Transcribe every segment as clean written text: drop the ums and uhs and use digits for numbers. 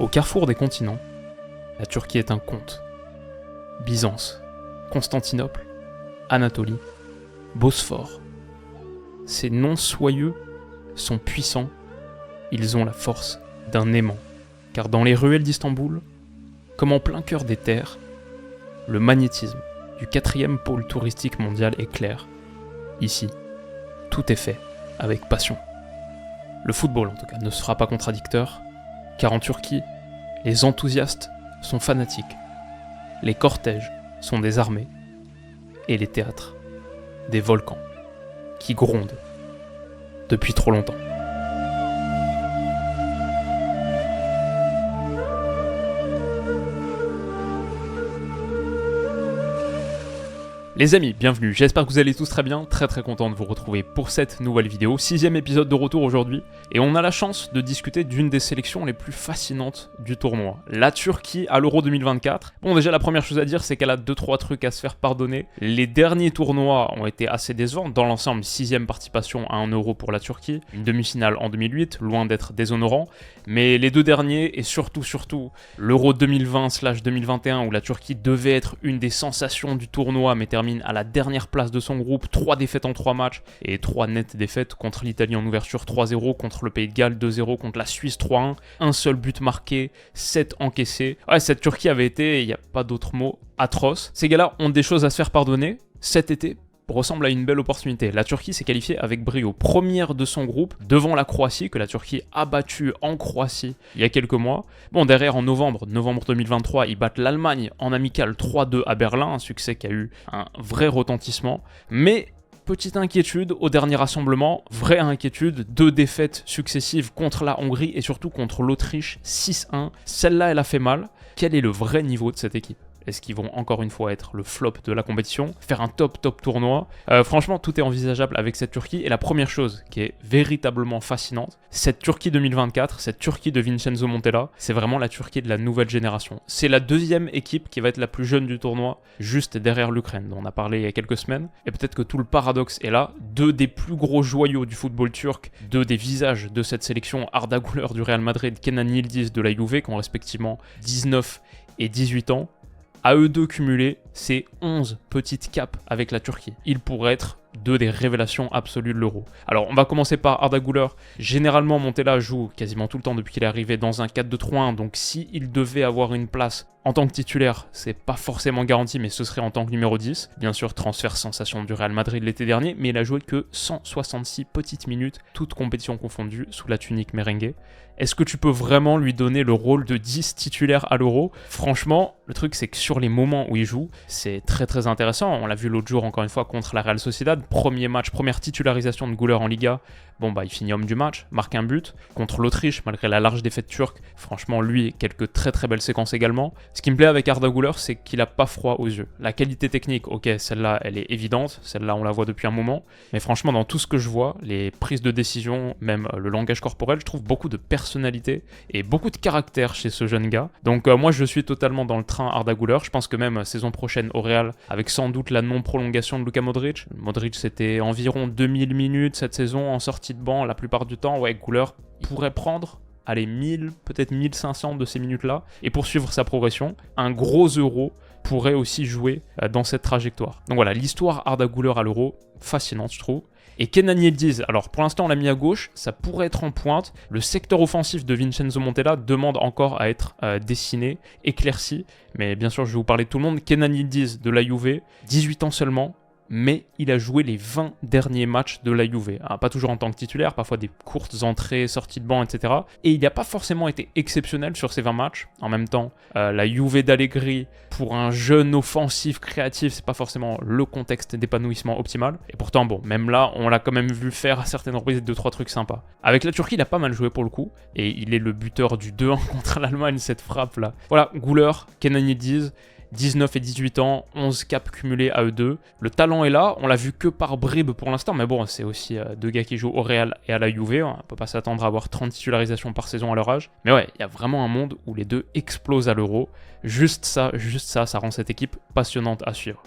Au carrefour des continents, la Turquie est un conte. Byzance, Constantinople, Anatolie, Bosphore. Ces noms soyeux sont puissants, ils ont la force d'un aimant. Car dans les ruelles d'Istanbul, comme en plein cœur des terres, le magnétisme du 4e pôle touristique mondial est clair. Ici, tout est fait avec passion. Le football, en tout cas, ne sera pas contradicteur, car en Turquie, les enthousiastes sont fanatiques, les cortèges sont des armées, et les théâtres, des volcans, qui grondent depuis trop longtemps. Les amis, bienvenue, j'espère que vous allez tous très bien, très content de vous retrouver pour cette nouvelle vidéo, 6ème épisode de retour aujourd'hui, et on a la chance de discuter d'une des sélections les plus fascinantes du tournoi, la Turquie à l'Euro 2024. Bon, déjà la première chose à dire, c'est qu'elle a 2-3 trucs à se faire pardonner. Les derniers tournois ont été assez décevants, dans l'ensemble 6ème participation à un Euro pour la Turquie, une demi-finale en 2008, loin d'être déshonorant, mais les deux derniers, et surtout l'Euro 2020/2021 où la Turquie devait être une des sensations du tournoi, mais termine à la dernière place de son groupe, 3 défaites en 3 matchs et 3 nettes défaites contre l'Italie en ouverture 3-0, contre le Pays de Galles 2-0, contre la Suisse 3-1, un seul but marqué, 7 encaissés. Ouais, cette Turquie avait été, il n'y a pas d'autre mot, atroce. Ces gars-là ont des choses à se faire pardonner. Cet été ressemble à une belle opportunité. La Turquie s'est qualifiée avec brio, première de son groupe, devant la Croatie, que la Turquie a battue en Croatie il y a quelques mois. Bon, derrière, en novembre 2023, ils battent l'Allemagne en amical 3-2 à Berlin, un succès qui a eu un vrai retentissement. Mais petite inquiétude au dernier rassemblement, vraie inquiétude, 2 défaites successives contre la Hongrie et surtout contre l'Autriche 6-1. Celle-là, elle a fait mal. Quel est le vrai niveau de cette équipe ? Est-ce qu'ils vont encore une fois être le flop de la compétition, faire un top tournoi? Franchement, tout est envisageable avec cette Turquie. Et la première chose qui est véritablement fascinante, cette Turquie 2024, cette Turquie de Vincenzo Montella, c'est vraiment la Turquie de la nouvelle génération. C'est la deuxième équipe qui va être la plus jeune du tournoi, juste derrière l'Ukraine, dont on a parlé il y a quelques semaines. Et peut-être que tout le paradoxe est là. 2 des plus gros joyaux du football turc, 2 des visages de cette sélection, Arda Güler du Real Madrid, Kenan Yildiz de la Juve, qui ont respectivement 19 et 18 ans. À eux deux cumulés, c'est 11 petites capes avec la Turquie. Ils pourraient être 2 des révélations absolues de l'Euro. Alors, on va commencer par Arda Güler. Généralement, Montella joue quasiment tout le temps depuis qu'il est arrivé dans un 4-2-3-1. Donc, s'il devait avoir une place en tant que titulaire, c'est pas forcément garanti, mais ce serait en tant que numéro 10. Bien sûr, transfert sensation du Real Madrid l'été dernier, mais il a joué que 166 petites minutes, toutes compétitions confondues, sous la tunique merengue. Est-ce que tu peux vraiment lui donner le rôle de 10 titulaire à l'Euro? Franchement, le truc c'est que sur les moments où il joue, c'est très intéressant. On l'a vu l'autre jour encore une fois contre la Real Sociedad. Premier match, première titularisation de Güler en Liga. Bon bah il finit homme du match, marque un but. Contre l'Autriche, malgré la large défaite turque, franchement lui, quelques très belles séquences également. Ce qui me plaît avec Arda Güler, c'est qu'il a pas froid aux yeux. La qualité technique, ok, celle-là elle est évidente, celle-là on la voit depuis un moment. Mais franchement dans tout ce que je vois, les prises de décision, même le langage corporel, je trouve beaucoup de personnalité et beaucoup de caractère chez ce jeune gars. Donc moi je suis totalement dans le train Arda Güler. Je pense que même saison prochaine au Real, avec sans doute la non-prolongation de Luka Modric. Modric c'était environ 2000 minutes cette saison en sortie de banc la plupart du temps. Ouais, Güler pourrait prendre 1000, peut-être 1500 de ces minutes-là et poursuivre sa progression. Un gros Euro pourrait aussi jouer dans cette trajectoire. Donc voilà, l'histoire Arda Güler à l'Euro, fascinante je trouve. Et Kenan Yildiz, alors pour l'instant on l'a mis à gauche, ça pourrait être en pointe. Le secteur offensif de Vincenzo Montella demande encore à être dessiné, éclairci. Mais bien sûr je vais vous parler de tout le monde. Kenan Yildiz de la Juve, 18 ans seulement. Mais il a joué les 20 derniers matchs de la Juve. Pas toujours en tant que titulaire, parfois des courtes entrées, sorties de banc, etc. Et il n'a pas forcément été exceptionnel sur ces 20 matchs. En même temps, la Juve d'Allegri, pour un jeune offensif créatif, c'est pas forcément le contexte d'épanouissement optimal. Et pourtant, bon, même là, on l'a quand même vu faire à certaines reprises 2-3 trucs sympas. Avec la Turquie, il a pas mal joué pour le coup. Et il est le buteur du 2-1 contre l'Allemagne, cette frappe-là. Voilà, Güler, Kenan Yildiz, 19 et 18 ans, 11 caps cumulés à eux deux. Le talent est là, on l'a vu que par bribes pour l'instant, mais bon, c'est aussi 2 gars qui jouent au Real et à la Juve. On peut pas s'attendre à avoir 30 titularisations par saison à leur âge. Mais ouais, il y a vraiment un monde où les deux explosent à l'Euro. Juste ça, ça rend cette équipe passionnante à suivre.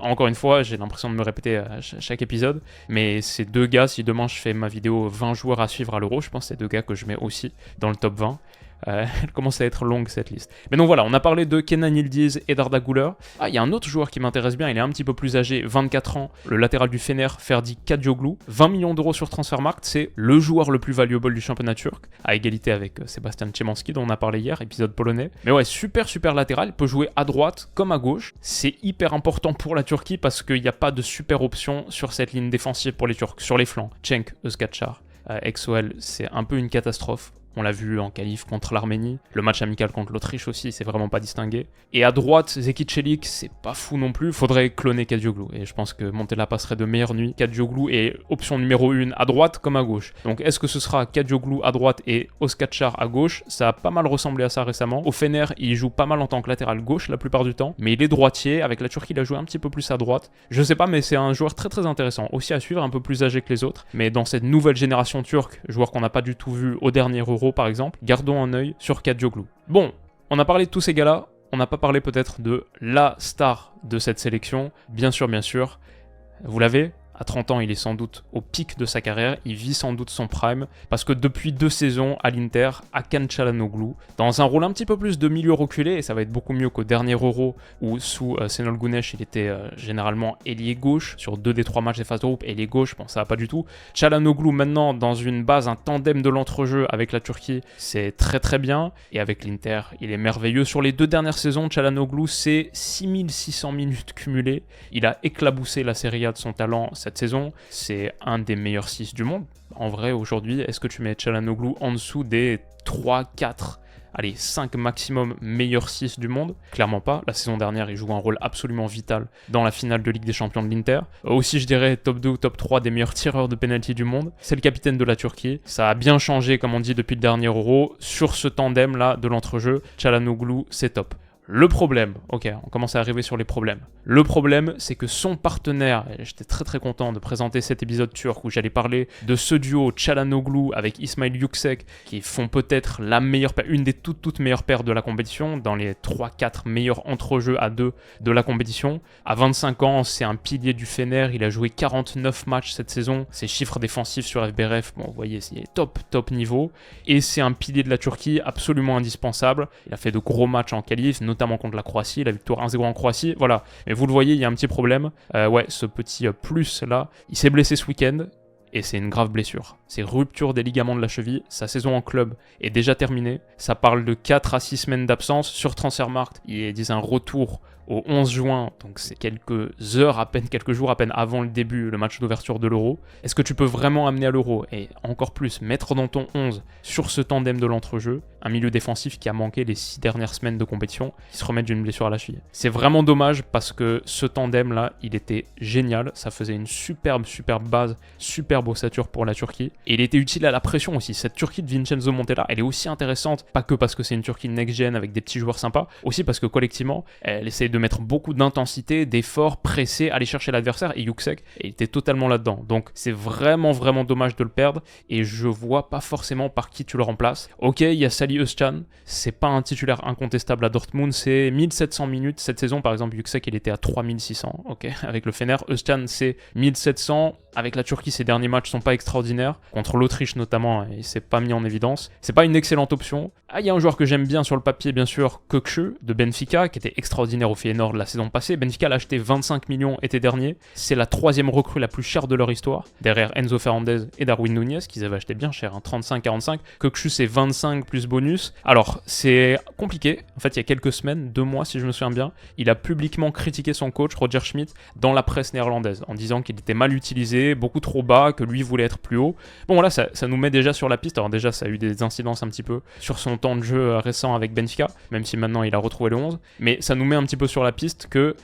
Encore une fois, j'ai l'impression de me répéter à chaque épisode, mais ces 2 gars, si demain je fais ma vidéo 20 joueurs à suivre à l'Euro, je pense que c'est 2 gars que je mets aussi dans le top 20. Elle commence à être longue cette liste. Mais donc voilà, on a parlé de Kenan Yildiz et d'Arda Güler. Ah, il y a un autre joueur qui m'intéresse bien, il est un petit peu plus âgé, 24 ans, le latéral du Fener, Ferdi Kadioglu. 20 millions d'euros sur Transfermarkt, c'est le joueur le plus valuable du championnat turc, à égalité avec Sébastien Szymanski dont on a parlé hier, épisode polonais. Mais ouais, super latéral, il peut jouer à droite comme à gauche. C'est hyper important pour la Turquie parce qu'il n'y a pas de super option sur cette ligne défensive pour les Turcs. Sur les flancs, Cenk Özkaçar, ex-OL, c'est un peu une catastrophe. On l'a vu en qualif contre l'Arménie. Le match amical contre l'Autriche aussi, c'est vraiment pas distingué. Et à droite, Zeki Çelik, c'est pas fou non plus. Faudrait cloner Kadioglu. Et je pense que Montella passerait de meilleures nuits. Kadioglu est option numéro 1 à droite comme à gauche. Donc est-ce que ce sera Kadioglu à droite et Özkaçar à gauche? Ça a pas mal ressemblé à ça récemment. Au Fener, il joue pas mal en tant que latéral gauche la plupart du temps. Mais il est droitier. Avec la Turquie, il a joué un petit peu plus à droite. Je sais pas, mais c'est un joueur très intéressant. Aussi à suivre, un peu plus âgé que les autres. Mais dans cette nouvelle génération turque, joueur qu'on n'a pas du tout vu au dernier Euro par exemple, gardons un œil sur Kadioglu. Bon, on a parlé de tous ces gars-là, on n'a pas parlé peut-être de la star de cette sélection. Bien sûr, vous l'avez. À 30 ans, il est sans doute au pic de sa carrière, il vit sans doute son prime, parce que depuis 2 saisons à l'Inter, Hakan Çalhanoğlu, dans un rôle un petit peu plus de milieu reculé, et ça va être beaucoup mieux qu'au dernier Euro, où sous Şenol Güneş, il était généralement ailier gauche, sur 2 des 3 matchs des phases de groupe, ailier gauche, bon ça va pas du tout. Çalhanoğlu maintenant, dans une base, un tandem de l'entrejeu avec la Turquie, c'est très bien, et avec l'Inter, il est merveilleux. Sur les 2 dernières saisons, Çalhanoğlu, c'est 6600 minutes cumulées, il a éclaboussé la Serie A de son talent cette saison, c'est un des meilleurs 6 du monde. En vrai, aujourd'hui, est-ce que tu mets Çalhanoğlu en dessous des 3, 4, allez, 5 maximum meilleurs 6 du monde? Clairement pas. La saison dernière, il joue un rôle absolument vital dans la finale de Ligue des Champions de l'Inter. Aussi, je dirais, top 2 ou top 3 des meilleurs tireurs de penalty du monde. C'est le capitaine de la Turquie. Ça a bien changé, comme on dit, depuis le dernier Euro. Sur ce tandem-là de l'entrejeu, Çalhanoğlu, c'est top. Le problème, ok, on commence à arriver sur les problèmes. Le problème, c'est que son partenaire, et j'étais très content de présenter cet épisode turc où j'allais parler de ce duo Çalhanoğlu avec Ismail Yüksek, qui font peut-être une des toutes meilleures paires de la compétition, dans les 3-4 meilleurs entrejeux à 2 de la compétition. À 25 ans, c'est un pilier du Fener, il a joué 49 matchs cette saison, ses chiffres défensifs sur FBref, bon, vous voyez, c'est top niveau, et c'est un pilier de la Turquie absolument indispensable. Il a fait de gros matchs en qualif, notamment contre la Croatie, la victoire 1-0 en Croatie, voilà. Mais vous le voyez, il y a un petit problème. Ouais, ce petit plus là, il s'est blessé ce week-end, et c'est une grave blessure. C'est rupture des ligaments de la cheville, sa saison en club est déjà terminée, ça parle de 4 à 6 semaines d'absence. Sur Transfermarkt, ils disent un retour au 11 juin, donc c'est quelques jours à peine avant le match d'ouverture de l'Euro. Est-ce que tu peux vraiment amener à l'Euro, et encore plus, mettre dans ton 11 sur ce tandem de l'entrejeu, un milieu défensif qui a manqué les 6 dernières semaines de compétition, qui se remet d'une blessure à la cheville? C'est vraiment dommage parce que ce tandem-là, il était génial, ça faisait une superbe base, superbe ossature pour la Turquie, et il était utile à la pression aussi. Cette Turquie de Vincenzo Montella, elle est aussi intéressante, pas que parce que c'est une Turquie next-gen avec des petits joueurs sympas, aussi parce que collectivement, elle essaie de mettre beaucoup d'intensité, d'effort, presser, aller chercher l'adversaire, et Yüksek était totalement là-dedans. Donc c'est vraiment dommage de le perdre, et je vois pas forcément par qui tu le remplaces. Ok, il y a Salih Özcan, c'est pas un titulaire incontestable à Dortmund, c'est 1700 minutes cette saison, par exemple Yüksek il était à 3600, ok, avec le Fener. Özcan c'est 1700, avec la Turquie ses derniers matchs sont pas extraordinaires, contre l'Autriche notamment, il s'est pas mis en évidence, c'est pas une excellente option. Ah, il y a un joueur que j'aime bien sur le papier bien sûr, Kökçü de Benfica, qui était extraordinaire au Feyenoord la saison passée. Benfica l'a acheté 25 millions été dernier, c'est la 3e recrue la plus chère de leur histoire, derrière Enzo Fernandez et Darwin Núñez, qu'ils avaient acheté bien cher, 35-45, Kökçü c'est 25 plus bonus. Alors c'est compliqué, en fait il y a quelques semaines, 2 mois si je me souviens bien, il a publiquement critiqué son coach Roger Schmidt dans la presse néerlandaise, en disant qu'il était mal utilisé, beaucoup trop bas, que lui voulait être plus haut. Bon là ça nous met déjà sur la piste. Alors déjà ça a eu des incidences un petit peu sur son temps de jeu récent avec Benfica, même si maintenant il a retrouvé le 11, mais ça nous met un petit peu sur la piste que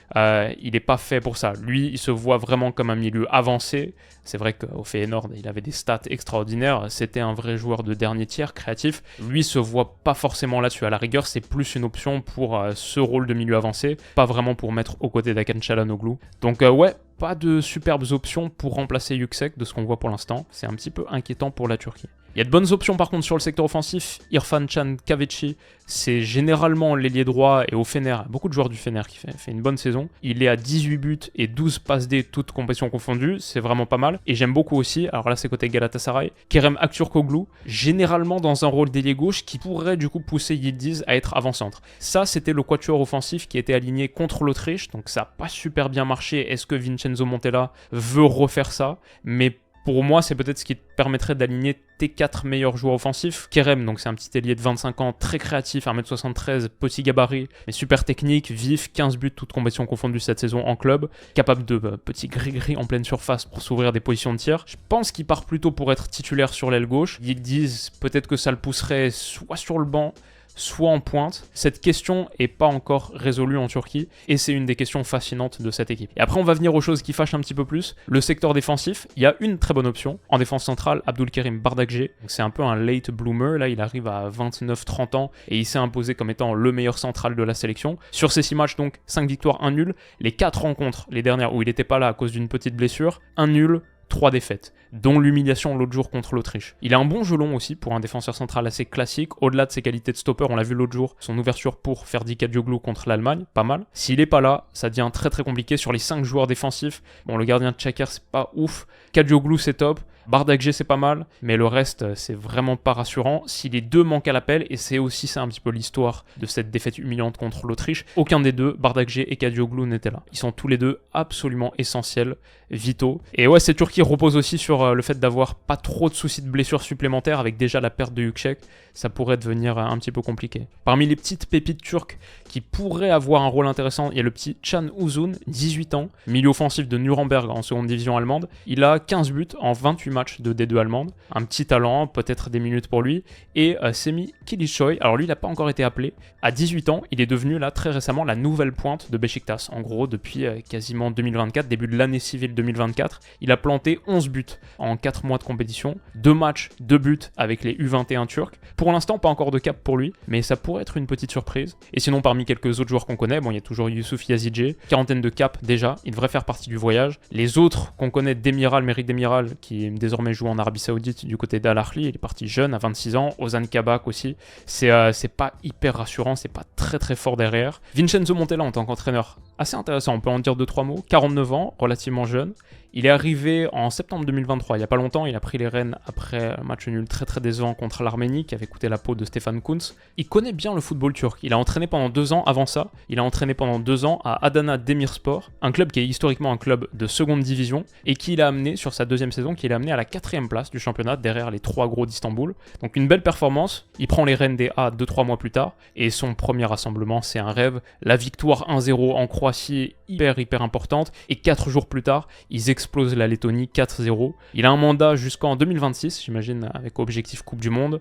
il n'est pas fait pour ça. Lui il se voit vraiment comme un milieu avancé. C'est vrai qu'au Feyenoord il avait des stats extraordinaires, c'était un vrai joueur de dernier tiers créatif. Lui se voit pas forcément là-dessus, à la rigueur c'est plus une option pour ce rôle de milieu avancé, pas vraiment pour mettre aux côtés d'Hakan Çalhanoğlu. Donc ouais, pas de superbes options pour remplacer Yüksek de ce qu'on voit pour l'instant. C'est un petit peu inquiétant pour la Turquie. Il y a de bonnes options par contre sur le secteur offensif. Irfan Can Kahveci, c'est généralement l'ailier droit et au Fener, beaucoup de joueurs du Fener qui fait une bonne saison. Il est à 18 buts et 12 passes D, toutes compétitions confondues, c'est vraiment pas mal. Et j'aime beaucoup aussi, alors là c'est côté Galatasaray, Kerem Aktürkoğlu, généralement dans un rôle d'ailier gauche qui pourrait du coup pousser Yildiz à être avant-centre. Ça c'était le quatuor offensif qui était aligné contre l'Autriche, donc ça n'a pas super bien marché. Est-ce que Vincenzo Montella veut refaire ça? Mais pour moi, c'est peut-être ce qui te permettrait d'aligner tes 4 meilleurs joueurs offensifs. Kerem, donc c'est un petit ailier de 25 ans, très créatif, 1m73, petit gabarit, mais super technique, vif, 15 buts, toutes compétitions confondues cette saison en club, capable de petits gris-gris en pleine surface pour s'ouvrir des positions de tir. Je pense qu'il part plutôt pour être titulaire sur l'aile gauche. Ils disent peut-être que ça le pousserait soit sur le banc, soit en pointe. Cette question n'est pas encore résolue en Turquie et c'est une des questions fascinantes de cette équipe. Et après, on va venir aux choses qui fâchent un petit peu plus. Le secteur défensif, il y a une très bonne option. En défense centrale, Abdülkerim Bardakci. C'est un peu un late bloomer. Là, il arrive à 29-30 ans et il s'est imposé comme étant le meilleur central de la sélection. Sur ces 6 matchs, donc 5 victoires, 1 nul. Les 4 rencontres, les dernières où il n'était pas là à cause d'une petite blessure, 1 nul, 3 défaites, dont l'humiliation l'autre jour contre l'Autriche. Il a un bon gelon aussi pour un défenseur central assez classique. Au-delà de ses qualités de stopper, on l'a vu l'autre jour, son ouverture pour Ferdi Kadioglu contre l'Allemagne, pas mal. S'il n'est pas là, ça devient très très compliqué sur les 5 joueurs défensifs. Bon, le gardien Çakır, c'est pas ouf. Kadioglu, c'est top. Bardakci, c'est pas mal, mais le reste, c'est vraiment pas rassurant. Si les deux manquent à l'appel, et c'est aussi ça un petit peu l'histoire de cette défaite humiliante contre l'Autriche, aucun des deux, Bardakci et Kadioglu, n'étaient là. Ils sont tous les deux absolument essentiels, vitaux. Et ouais, cette Turquie repose aussi sur le fait d'avoir pas trop de soucis de blessures supplémentaires, avec déjà la perte de Yüksek, ça pourrait devenir un petit peu compliqué. Parmi les petites pépites turques qui pourraient avoir un rôle intéressant, il y a le petit Can Uzun, 18 ans, milieu offensif de Nuremberg en seconde division allemande. Il a 15 buts en 28 matchs de D2 allemande. Un petit talent, peut-être des minutes pour lui. Et Semih Kılıçsoy, alors lui il n'a pas encore été appelé. À 18 ans, il est devenu là très récemment la nouvelle pointe de Beşiktaş. En gros, depuis quasiment 2024, début de l'année civile 2024, il a planté 11 buts en 4 mois de compétition. 2 matchs, 2 buts avec les U21 turcs. Pour l'instant, pas encore de cap pour lui, mais ça pourrait être une petite surprise. Et sinon, parmi quelques autres joueurs qu'on connaît, bon, il y a toujours Youssouf Yazidje, quarantaine de cap déjà, il devrait faire partie du voyage. Les autres qu'on connaît, Demiral, Merih Demiral, qui désormais joue en Arabie Saoudite du côté d'Al Ahly, il est parti jeune, à 26 ans, Ozan Kabak aussi, c'est pas hyper rassurant, c'est pas très très fort derrière. Vincenzo Montella en tant qu'entraîneur, assez intéressant, on peut en dire 2-3 mots, 49 ans, relativement jeune. Il est arrivé en septembre 2023, il n'y a pas longtemps, il a pris les rênes après un match nul très très décevant contre l'Arménie qui avait coûté la peau de Stefan Kuntz. Il connaît bien le football turc, il a entraîné pendant 2 ans avant ça, il a entraîné pendant 2 ans à Adana Demirspor, un club qui est historiquement un club de seconde division et qui l'a amené sur sa deuxième saison, qui l'a amené à la 4e place du championnat derrière les 3 gros d'Istanbul. Donc une belle performance, il prend les rênes des A 2-3 mois plus tard et son premier rassemblement c'est un rêve, la victoire 1-0 en Croatie hyper importante et 4 jours plus tard ils explosent la Lettonie 4-0. Il a un mandat jusqu'en 2026, j'imagine, avec objectif Coupe du Monde.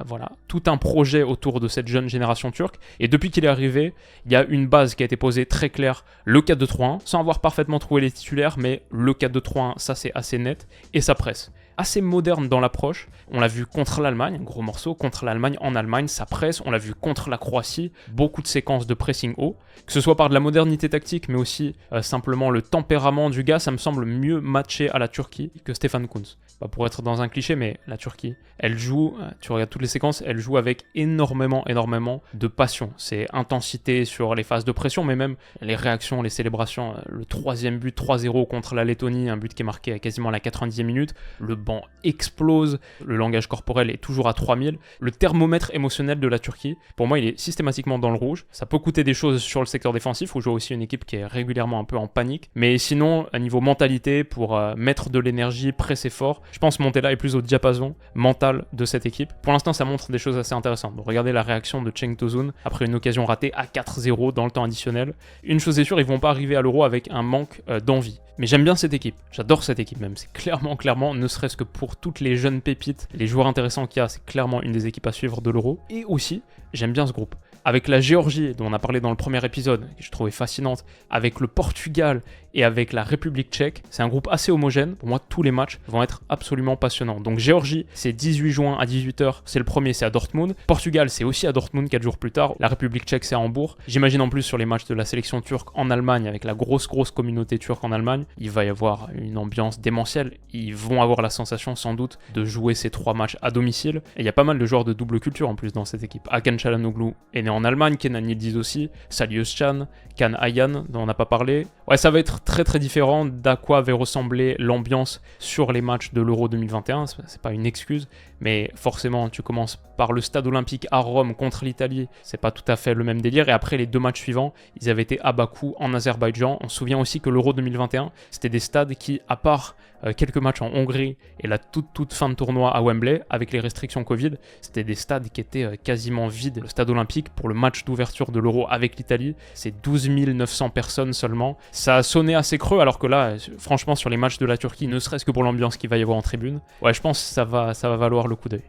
Voilà, tout un projet autour de cette jeune génération turque. Et depuis qu'il est arrivé, il y a une base qui a été posée très claire, le 4-2-3-1, sans avoir parfaitement trouvé les titulaires, mais le 4-2-3-1, ça c'est assez net, et ça presse. Assez moderne dans l'approche, on l'a vu contre l'Allemagne, un gros morceau, contre l'Allemagne en Allemagne, ça presse, on l'a vu contre la Croatie, beaucoup de séquences de pressing haut, que ce soit par de la modernité tactique, mais aussi simplement le tempérament du gars, ça me semble mieux matché à la Turquie que Stefan Kuntz. Pas pour être dans un cliché, mais la Turquie, elle joue, tu regardes toutes les séquences, elle joue avec énormément de passion. C'est intensité sur les phases de pression, mais même les réactions, les célébrations, le 3e but 3-0 contre la Lettonie, un but qui est marqué à quasiment la 90e minute, le banc explose, le langage corporel est toujours à 3000, le thermomètre émotionnel de la Turquie, pour moi il est systématiquement dans le rouge, ça peut coûter des choses sur le secteur défensif, où je vois aussi une équipe qui est régulièrement un peu en panique, mais sinon, à niveau mentalité, pour mettre de l'énergie, presser fort, je pense que Montella est plus au diapason mental de cette équipe. Pour l'instant, ça montre des choses assez intéressantes. Donc, regardez la réaction de Cenk Tosun après une occasion ratée à 4-0 dans le temps additionnel. Une chose est sûre, ils vont pas arriver à l'Euro avec un manque d'envie. Mais j'aime bien cette équipe, j'adore cette équipe même, c'est clairement, ne serait-ce que pour toutes les jeunes pépites, les joueurs intéressants qu'il y a, c'est clairement une des équipes à suivre de l'Euro. Et aussi, j'aime bien ce groupe. Avec la Géorgie, dont on a parlé dans le premier épisode, que je trouvais fascinante, avec le Portugal et avec la République tchèque. C'est un groupe assez homogène. Pour moi, tous les matchs vont être absolument passionnants. Donc Géorgie, c'est 18 juin à 18h. C'est le premier, c'est à Dortmund. Portugal, c'est aussi à Dortmund 4 jours plus tard. La République tchèque, c'est à Hambourg. J'imagine en plus sur les matchs de la sélection turque en Allemagne, avec la grosse communauté turque en Allemagne, il va y avoir une ambiance démentielle. Ils vont avoir la sensation sans doute de jouer ces 3 matchs à domicile. Et il y a pas mal de joueurs de double culture en plus dans cette équipe. Hakan Çalhanoğlu est né en Allemagne, Kenan Yildiz aussi, Salih Özcan, Can Ayhan, dont on n'a pas parlé. Ouais, ça va être très différent d'à quoi avait ressemblé l'ambiance sur les matchs de l'Euro 2021. C'est pas une excuse, mais forcément, tu commences par le stade olympique à Rome contre l'Italie. C'est pas tout à fait le même délire. Et après, les 2 matchs suivants, ils avaient été à Bakou, en Azerbaïdjan. On se souvient aussi que l'Euro 2021, c'était des stades qui, à part quelques matchs en Hongrie et la toute fin de tournoi à Wembley, avec les restrictions Covid, c'était des stades qui étaient quasiment vides. Le stade olympique, pour le match d'ouverture de l'Euro avec l'Italie, c'est 12 900 personnes seulement. Ça a sonné assez creux, alors que là, franchement, sur les matchs de la Turquie, ne serait-ce que pour l'ambiance qu'il va y avoir en tribune, ouais, je pense que ça va valoir le coup d'œil.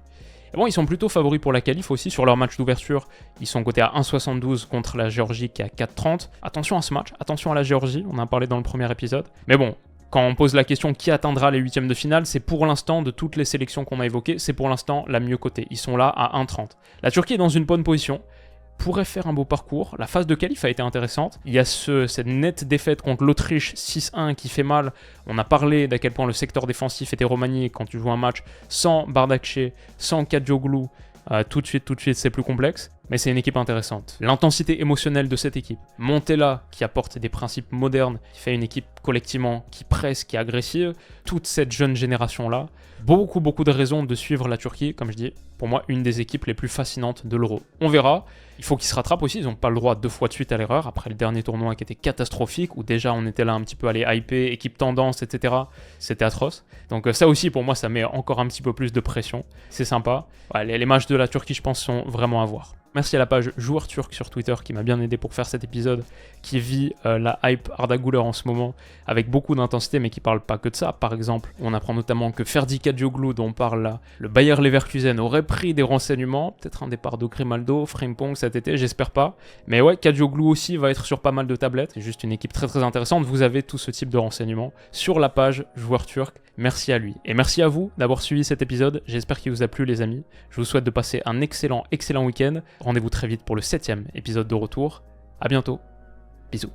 Et bon, ils sont plutôt favoris pour la qualif aussi. Sur leur match d'ouverture, ils sont cotés à 1,72 contre la Géorgie qui est à 4,30. Attention à ce match, attention à la Géorgie, on en a parlé dans le premier épisode. Mais bon, quand on pose la question qui atteindra les 8e de finale, c'est pour l'instant, de toutes les sélections qu'on a évoquées, c'est pour l'instant la mieux cotée. Ils sont là à 1,30. La Turquie est dans une bonne position, pourrait faire un beau parcours. La phase de qualif a été intéressante. Il y a cette nette défaite contre l'Autriche 6-1 qui fait mal. On a parlé d'à quel point le secteur défensif était remanié quand tu joues un match sans Bardakçı, sans Kadioglu. Tout de suite, c'est plus complexe. Mais c'est une équipe intéressante. L'intensité émotionnelle de cette équipe. Montella, qui apporte des principes modernes, qui fait une équipe collectivement qui presse, qui est agressive. Toute cette jeune génération-là. Beaucoup de raisons de suivre la Turquie. Comme je dis, pour moi, une des équipes les plus fascinantes de l'Euro. On verra. Il faut qu'ils se rattrapent aussi. Ils n'ont pas le droit 2 fois de suite à l'erreur. Après le dernier tournoi qui était catastrophique, où déjà on était là un petit peu allé hyper, équipe tendance, etc. C'était atroce. Donc ça aussi, pour moi, ça met encore un petit peu plus de pression. C'est sympa. Ouais, les matchs de la Turquie, je pense, sont vraiment à voir. Merci à la page Joueur Turc sur Twitter qui m'a bien aidé pour faire cet épisode, qui vit la hype Arda Güler en ce moment avec beaucoup d'intensité, mais qui parle pas que de ça. Par exemple, on apprend notamment que Ferdi Kadioglu, dont on parle là, le Bayer Leverkusen aurait pris des renseignements, peut-être un départ de Grimaldo, Frimpong cet été, j'espère pas. Mais ouais, Kadioglu aussi va être sur pas mal de tablettes, c'est juste une équipe très intéressante. Vous avez tout ce type de renseignements sur la page Joueur Turc. Merci à lui. Et merci à vous d'avoir suivi cet épisode. J'espère qu'il vous a plu, les amis. Je vous souhaite de passer un excellent week-end. Rendez-vous très vite pour le 7e épisode de retour. À bientôt. Bisous.